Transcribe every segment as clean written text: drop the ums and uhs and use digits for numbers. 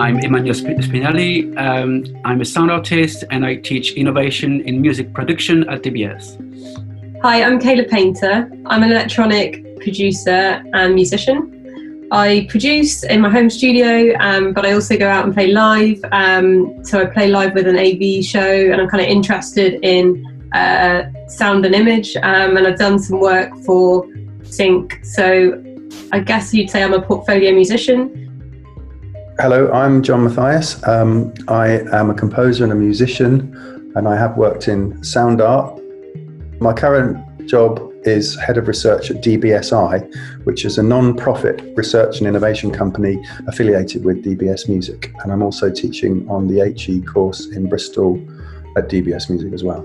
I'm Emmanuel Spinelli. I'm a sound artist and I teach innovation in music production at DBS. Hi, I'm Kayla Painter. I'm an electronic producer and musician. I produce in my home studio, but I also go out and play live. So I play live with an AV show, and I'm kind of interested in sound and image, and I've done some work for Sync. So I guess you'd say I'm a portfolio musician. Hello, I'm John Matthias. I am a composer and a musician, and I have worked in sound art. My current job is Head of Research at DBSI, which is a non-profit research and innovation company affiliated with DBS Music. And I'm also teaching on the HE course in Bristol at DBS Music as well.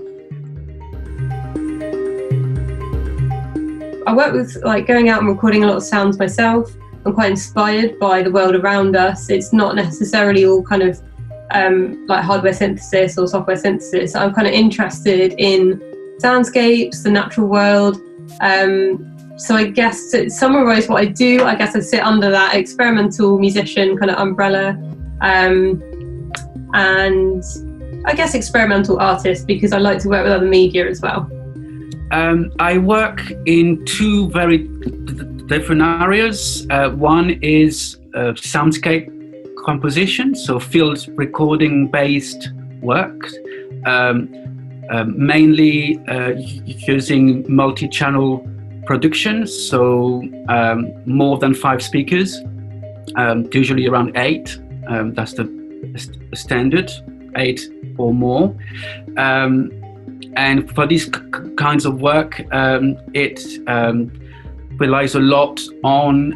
I work with going out and recording a lot of sounds myself. I'm quite inspired by the world around us. It's not necessarily all kind of like hardware synthesis or software synthesis. I'm kind of interested in soundscapes, the natural world. So I guess to summarize what I do, I guess I sit under that experimental musician kind of umbrella, and I guess experimental artist, because I like to work with other media as well. I work in two very different areas. One is soundscape composition, so field recording based work. Mainly using multi-channel production, so more than 5 speakers, usually around 8. That's the standard, 8 or more. And for these kinds of work, it relies a lot on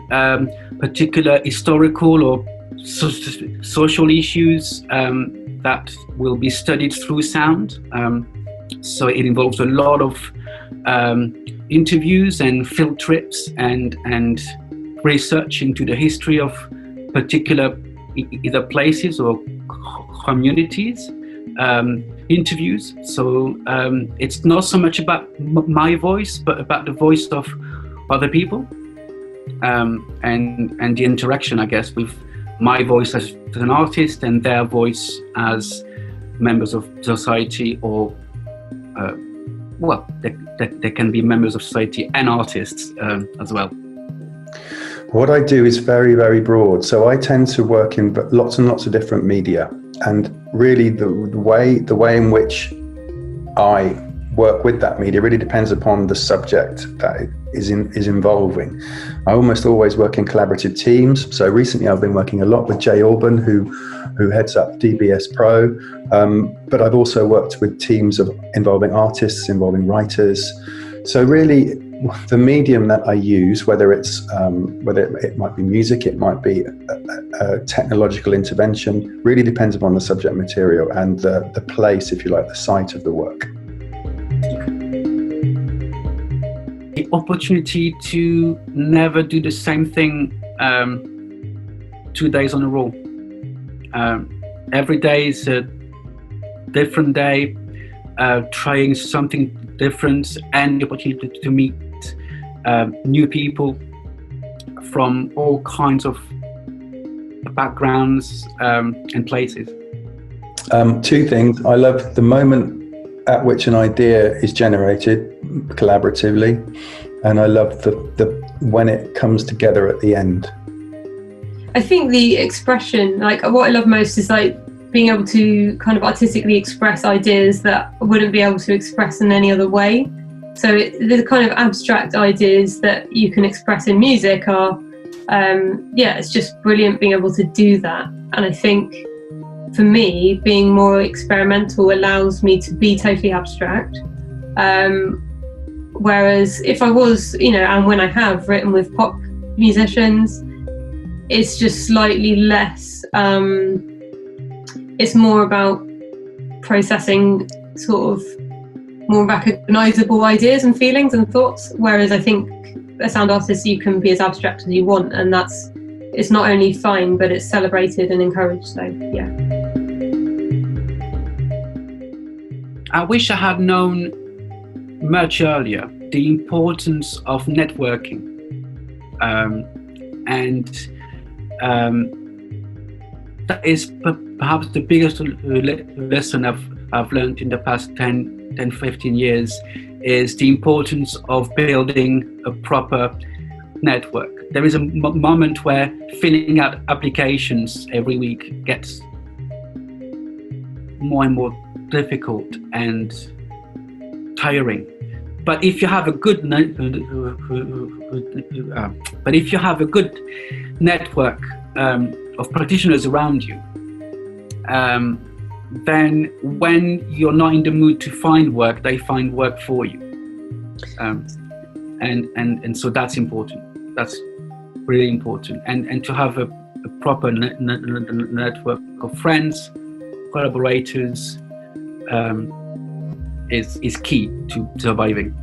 particular historical or social issues that will be studied through sound. So it involves a lot of interviews and field trips and research into the history of particular either places or communities, interviews. So it's not so much about my voice, but about the voice of other people, and the interaction, I guess, with my voice as an artist and their voice as members of society, or they can be members of society and artists as well. What I do is very, very broad. So I tend to work in lots and lots of different media, and really the way in which I work with that media really depends upon the subject that it is involving. I almost always work in collaborative teams. So recently I've been working a lot with Jay Orban, who heads up DBS Pro, but I've also worked with teams involving artists, involving writers. So really, the medium that I use, whether it might be music, it might be a technological intervention, really depends upon the subject material and the place, if you like, the site of the work. The opportunity to never do the same thing 2 days on a row. Every day is a different day, trying something different, and the opportunity to meet new people from all kinds of backgrounds and places. 2 things. I love the moment at which an idea is generated collaboratively, and I love the when it comes together at the end. I think the expression, what I love most is being able to kind of artistically express ideas that I wouldn't be able to express in any other way. So the kind of abstract ideas that you can express in music are, it's just brilliant being able to do that. And I think for me, being more experimental allows me to be totally abstract. Whereas if I was, and when I have written with pop musicians, it's just slightly less, it's more about processing sort of more recognizable ideas and feelings and thoughts. Whereas I think a sound artist, you can be as abstract as you want, and it's not only fine, but it's celebrated and encouraged. So yeah. I wish I had known much earlier the importance of networking, and that is perhaps the biggest lesson I've learned in the past 10, 15 years, is the importance of building a proper network. There is a moment where filling out applications every week gets more and more difficult and tiring. But if you have a good network of practitioners around you, then when you're not in the mood to find work, they find work for you, and so that's important. That's really important, and to have a proper network of friends, collaborators, is key to surviving.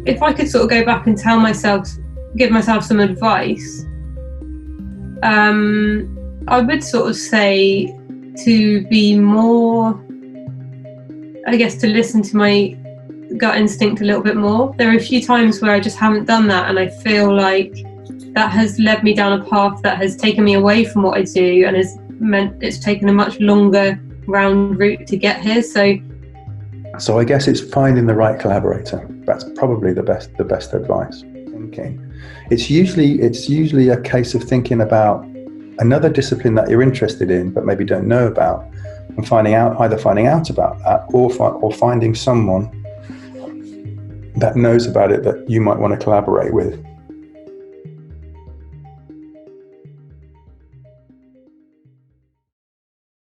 If I could sort of go back and give myself some advice, I would sort of say to be more, I guess, to listen to my gut instinct a little bit more. There are a few times where I just haven't done that, and I feel like that has led me down a path that has taken me away from what I do, and has meant it's taken a much longer round route to get here. So I guess it's finding the right collaborator. That's probably the best advice. Thinking. It's usually a case of thinking about another discipline that you're interested in but maybe don't know about, and either finding out about that or finding someone that knows about it that you might want to collaborate with.